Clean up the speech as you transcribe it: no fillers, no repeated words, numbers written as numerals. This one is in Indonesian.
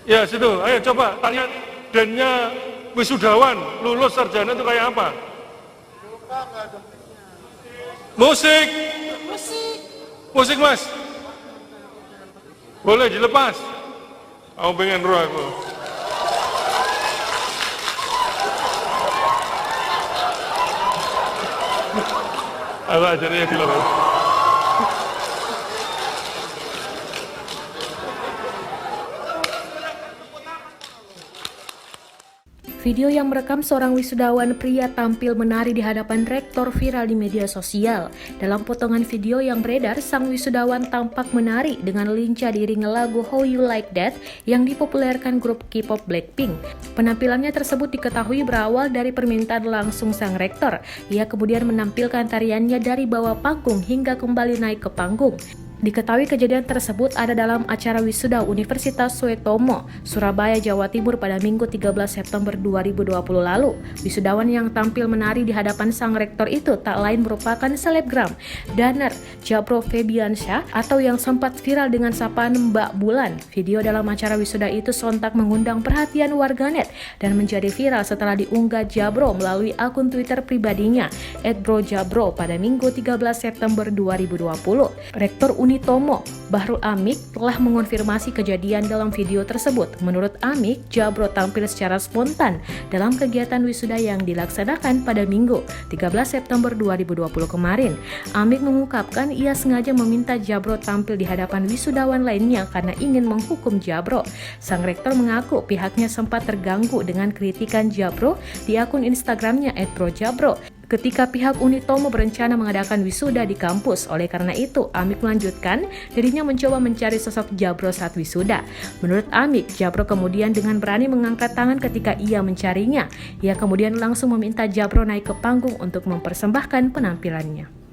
Ya situ, ayo coba tanya dennya wisudawan, lulus sarjana itu kayak apa? Musik. Musik mas. Boleh dilepas. Aku pengen roh aku. Aku ajarnya dilepas. Video yang merekam seorang wisudawan pria tampil menari di hadapan rektor viral di media sosial. Dalam potongan video yang beredar, sang wisudawan tampak menari dengan lincah diiringi lagu How You Like That yang dipopulerkan grup K-pop Blackpink. Penampilannya tersebut diketahui berawal dari permintaan langsung sang rektor. Ia kemudian menampilkan tariannya dari bawah panggung hingga kembali naik ke panggung. Diketahui kejadian tersebut ada dalam acara wisuda Universitas Suetomo, Surabaya, Jawa Timur pada Minggu 13 September 2020 lalu. Wisudawan yang tampil menari di hadapan sang rektor itu tak lain merupakan selebgram Danner Jabro Febiansyah atau yang sempat viral dengan sapaan Mbak Bulan. Video dalam acara wisuda itu sontak mengundang perhatian warganet dan menjadi viral setelah diunggah Jabro melalui akun Twitter pribadinya @brojabro pada Minggu 13 September 2020. Rektor Unitomo, Bahrul Amik, telah mengonfirmasi kejadian dalam video tersebut. Menurut Amik, Jabro tampil secara spontan dalam kegiatan wisuda yang dilaksanakan pada Minggu 13 September 2020 kemarin. Amik mengungkapkan ia sengaja meminta Jabro tampil di hadapan wisudawan lainnya karena ingin menghukum Jabro. Sang rektor mengaku pihaknya sempat terganggu dengan kritikan Jabro di akun Instagramnya @brojabro ketika pihak Unitomo berencana mengadakan wisuda di kampus. Oleh karena itu, Amik melanjutkan dirinya mencoba mencari sosok Jabro saat wisuda. Menurut Amik, Jabro kemudian dengan berani mengangkat tangan ketika ia mencarinya. Ia kemudian langsung meminta Jabro naik ke panggung untuk mempersembahkan penampilannya.